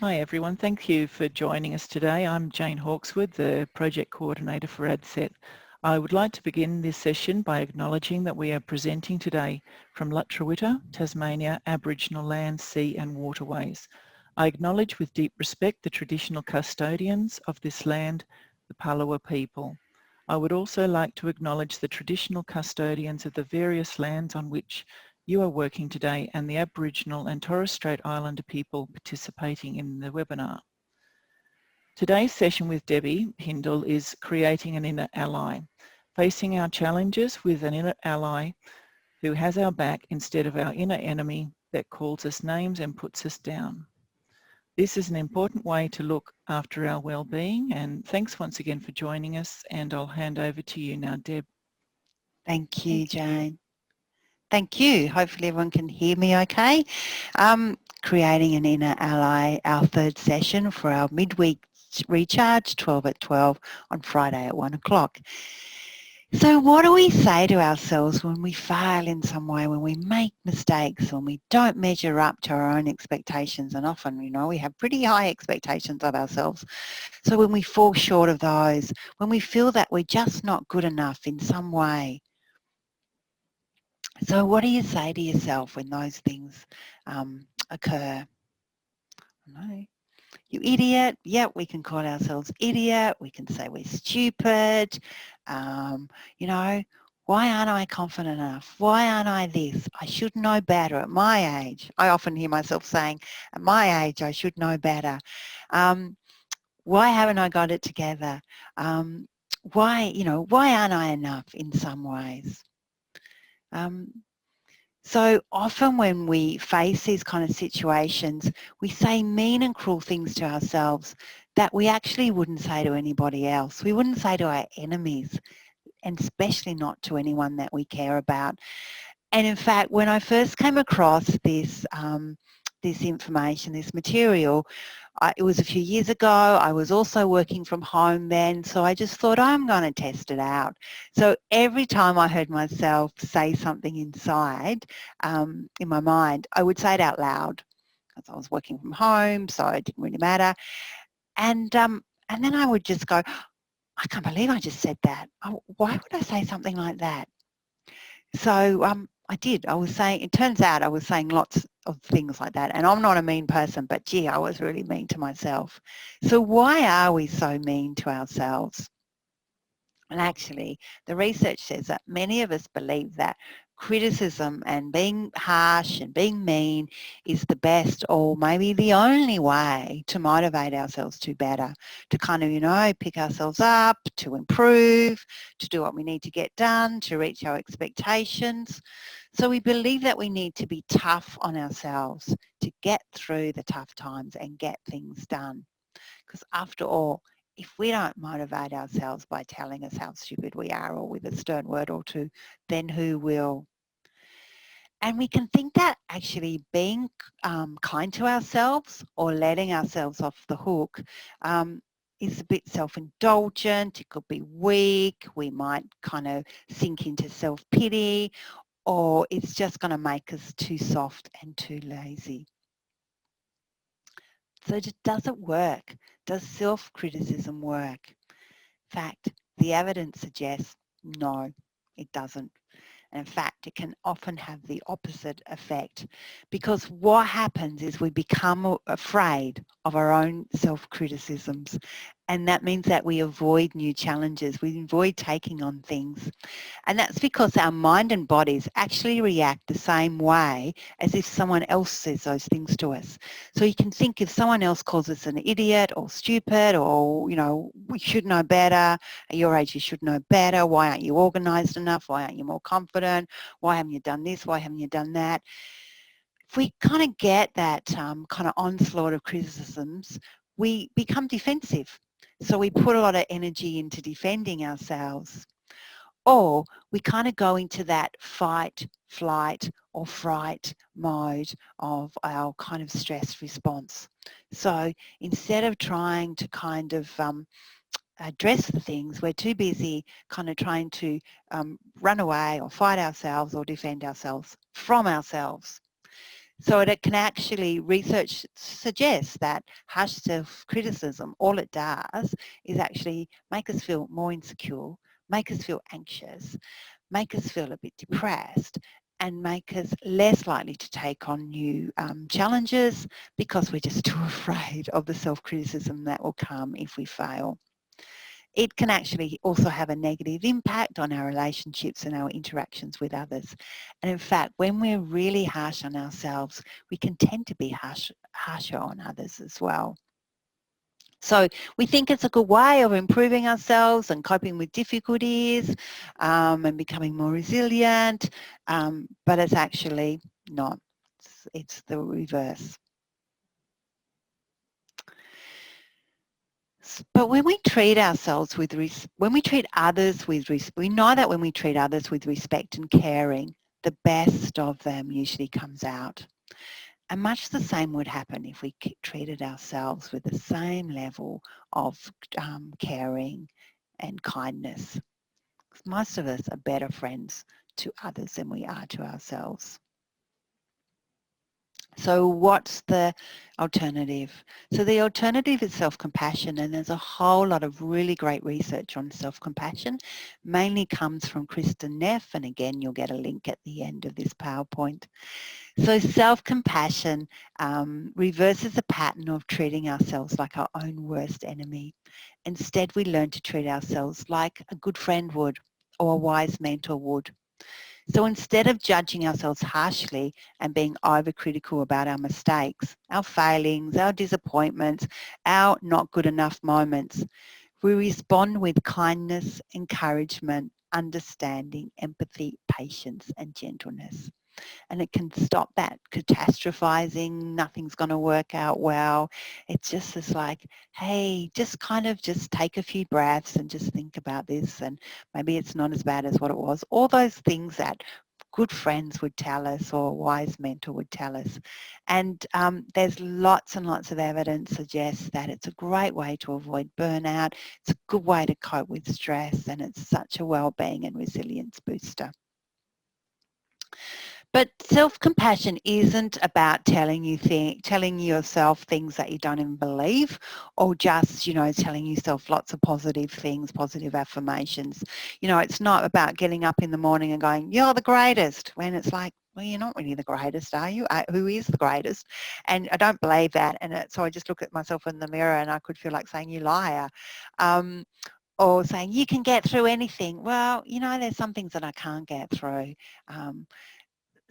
Hi everyone, thank you for joining us today. I'm Jane Hawkeswood, the Project Coordinator for ADCET. I would like to begin this session by acknowledging that we are presenting today from Lutruwita, Tasmania, Aboriginal land, sea and waterways. I acknowledge with deep respect the traditional custodians of this land, the Palawa people. I would also like to acknowledge the traditional custodians of the various lands on which you are working today and the Aboriginal and Torres Strait Islander people participating in the webinar. Today's session with Debbie Hindle is creating an inner ally, facing our challenges with an inner ally who has our back instead of our inner enemy that calls us names and puts us down. This is an important way to look after our well-being, and thanks once again for joining us, and I'll hand over to you now, Deb. Thank you, Jane. Thank you. Hopefully everyone can hear me okay. Creating an inner ally, our third session for our midweek recharge, 12 at 12 on Friday at 1 o'clock. So what do we say to ourselves when we fail in some way, when we make mistakes, when we don't measure up to our own expectations? And often, we have pretty high expectations of ourselves. So when we fall short of those, when we feel that we're just not good enough in some way, so what do you say to yourself when those things occur? No, you idiot. Yeah, we can call ourselves idiot. We can say we're stupid. Why aren't I confident enough? Why aren't I this? I should know better at my age. I often hear myself saying, at my age, I should know better. Why haven't I got it together? Why aren't I enough in some ways? So often when we face these kind of situations, we say mean and cruel things to ourselves that we actually wouldn't say to anybody else. We wouldn't say to our enemies, and especially not to anyone that we care about. And in fact, when I first came across this, this information, this material, it was a few years ago. I was also working from home then, so I just thought I'm going to test it out. So every time I heard myself say something inside, in my mind, I would say it out loud because I was working from home, so it didn't really matter. And then I would just go, I can't believe I just said that. Oh, why would I say something like that? So I did. I was saying, it turns out I was saying lots of things like that. And I'm not a mean person, but gee, I was really mean to myself. So why are we so mean to ourselves? And actually, the research says that many of us believe that criticism and being harsh and being mean is the best or maybe the only way to motivate ourselves to better, to kind of, pick ourselves up, to improve, to do what we need to get done, to reach our expectations. So we believe that we need to be tough on ourselves to get through the tough times and get things done. Because after all, if we don't motivate ourselves by telling us how stupid we are or with a stern word or two, then who will? And we can think that actually being kind to ourselves or letting ourselves off the hook is a bit self-indulgent. It could be weak. We might kind of sink into self-pity, or it's just going to make us too soft and too lazy. So does it work? Does self-criticism work? In fact, the evidence suggests no, it doesn't. And in fact, it can often have the opposite effect, because what happens is we become afraid of our own self-criticisms, and that means that we avoid new challenges, we avoid taking on things. And that's because our mind and bodies actually react the same way as if someone else says those things to us. So you can think if someone else calls us an idiot or stupid or, we should know better, at your age you should know better, why aren't you organised enough, why aren't you more confident, why haven't you done this, why haven't you done that? If we kind of get that kind of onslaught of criticisms, we become defensive. So we put a lot of energy into defending ourselves. Or we kind of go into that fight, flight or fright mode of our kind of stress response. So instead of trying to kind of address the things, we're too busy kind of trying to run away or fight ourselves or defend ourselves from ourselves. So it can actually, research suggests that harsh self-criticism, all it does is actually make us feel more insecure, make us feel anxious, make us feel a bit depressed, and make us less likely to take on new challenges because we're just too afraid of the self-criticism that will come if we fail. It can actually also have a negative impact on our relationships and our interactions with others. And in fact, when we're really harsh on ourselves, we can tend to be harsher on others as well. So we think it's a good way of improving ourselves and coping with difficulties and becoming more resilient, but it's actually not. It's the reverse. But when we treat ourselves with, when we treat others with, we know that when we treat others with respect and caring, the best of them usually comes out. And much the same would happen if we treated ourselves with the same level of caring and kindness. Most of us are better friends to others than we are to ourselves. So what's the alternative? So the alternative is self-compassion, and there's a whole lot of really great research on self-compassion. Mainly comes from Kristen Neff, and again, you'll get a link at the end of this PowerPoint. So self-compassion reverses the pattern of treating ourselves like our own worst enemy. Instead, we learn to treat ourselves like a good friend would, or a wise mentor would. So instead of judging ourselves harshly and being overcritical about our mistakes, our failings, our disappointments, our not good enough moments, we respond with kindness, encouragement, understanding, empathy, patience, and gentleness. And it can stop that catastrophizing, nothing's going to work out well. It's just this like, hey, just kind of just take a few breaths and just think about this, and maybe it's not as bad as what it was. All those things that good friends would tell us or a wise mentor would tell us. And there's lots and lots of evidence suggests that it's a great way to avoid burnout. It's a good way to cope with stress, and it's such a well-being and resilience booster. But self-compassion isn't about telling yourself things that you don't even believe, or just, telling yourself lots of positive things, positive affirmations. It's not about getting up in the morning and going, you're the greatest, when it's like, well, you're not really the greatest, are you? Who is the greatest? And I don't believe that. And so I just look at myself in the mirror and I could feel like saying, you liar. Or saying, you can get through anything. Well, there's some things that I can't get through.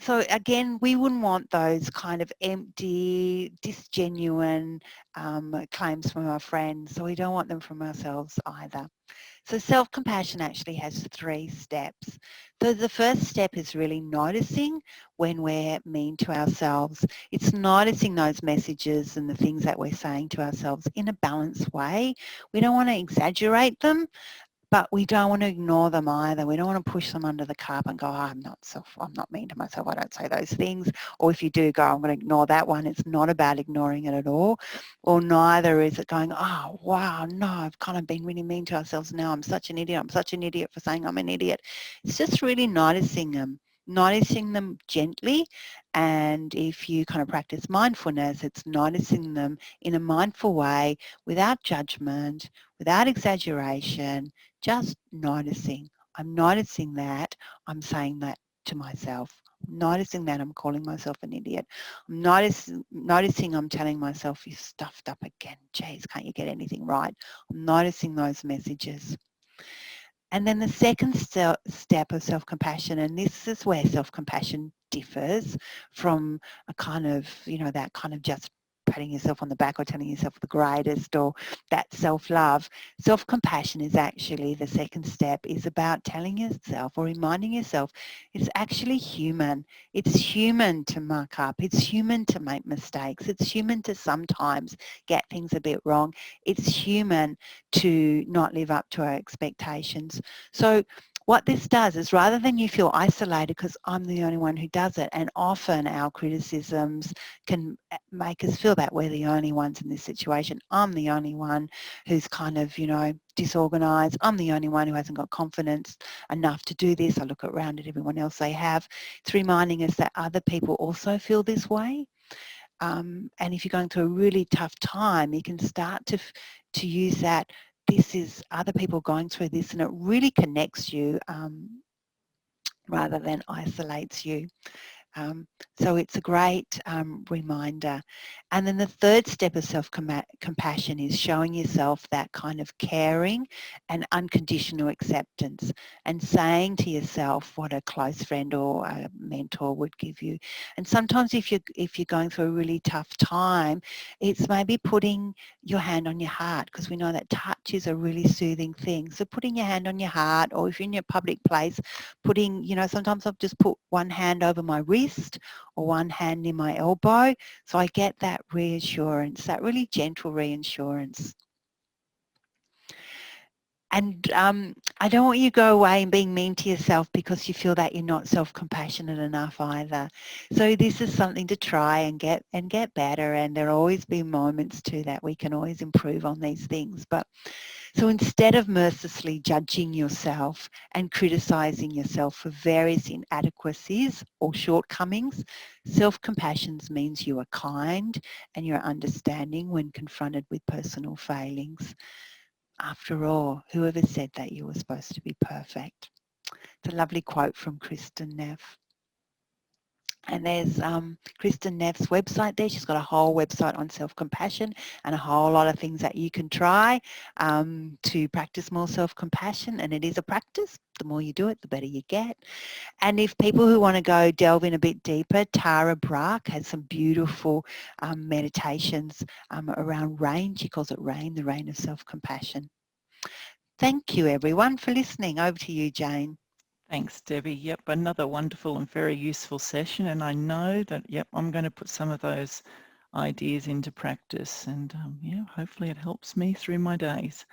So again, we wouldn't want those kind of empty, disgenuine claims from our friends. So we don't want them from ourselves either. So self-compassion actually has 3 steps. So the first step is really noticing when we're mean to ourselves. It's noticing those messages and the things that we're saying to ourselves in a balanced way. We don't want to exaggerate them, but we don't want to ignore them either. We don't want to push them under the carpet and go, oh, I'm not mean to myself, I don't say those things. Or if you do go, I'm going to ignore that one. It's not about ignoring it at all. Or neither is it going, oh, wow, no, I've kind of been really mean to ourselves now. I'm such an idiot. I'm such an idiot for saying I'm an idiot. It's just really noticing them gently. And if you kind of practice mindfulness, it's noticing them in a mindful way, without judgment, without exaggeration, just noticing. I'm noticing that I'm saying that to myself. I'm noticing that I'm calling myself an idiot. I'm noticing I'm telling myself, you stuffed up again. Geez, can't you get anything right? I'm noticing those messages. And then the second step of self-compassion, and this is where self-compassion differs from a kind of, that kind of just patting yourself on the back or telling yourself the greatest, or that self-love. Self-compassion is actually, the second step is about telling yourself or reminding yourself it's actually human. It's human to muck up. It's human to make mistakes. It's human to sometimes get things a bit wrong. It's human to not live up to our expectations. So what this does is, rather than you feel isolated because I'm the only one who does it, and often our criticisms can make us feel that we're the only ones in this situation. I'm the only one who's kind of, disorganized. I'm the only one who hasn't got confidence enough to do this. I look around at everyone else they have. It's reminding us that other people also feel this way. And if you're going through a really tough time, you can start to use that. This is other people going through this, and it really connects you rather than isolates you. So it's a great reminder. And then the third step of self-compassion is showing yourself that kind of caring and unconditional acceptance, and saying to yourself what a close friend or a mentor would give you. And sometimes if you're going through a really tough time, it's maybe putting your hand on your heart, because we know that touch is a really soothing thing. So putting your hand on your heart, or if you're in a public place, putting, sometimes I've just put one hand over my wrist or one hand in my elbow, so I get that reassurance, that really gentle reassurance. And I don't want you to go away and being mean to yourself because you feel that you're not self-compassionate enough either. So this is something to try and get better, and there'll always be moments too that we can always improve on these things. But so instead of mercilessly judging yourself and criticizing yourself for various inadequacies or shortcomings, self-compassion means you are kind and you're understanding when confronted with personal failings. After all, whoever said that you were supposed to be perfect? It's a lovely quote from Kristen Neff. And there's Kristen Neff's website there. She's got a whole website on self-compassion and a whole lot of things that you can try to practice more self-compassion. And it is a practice. The more you do it, the better you get. And if people who want to go delve in a bit deeper, Tara Brach has some beautiful meditations around rain. She calls it RAIN, the rain of self-compassion. Thank you, everyone, for listening. Over to you, Jane. Thanks, Debbie. Yep, another wonderful and very useful session. And I know that, yep, I'm going to put some of those ideas into practice. And yeah, hopefully it helps me through my days.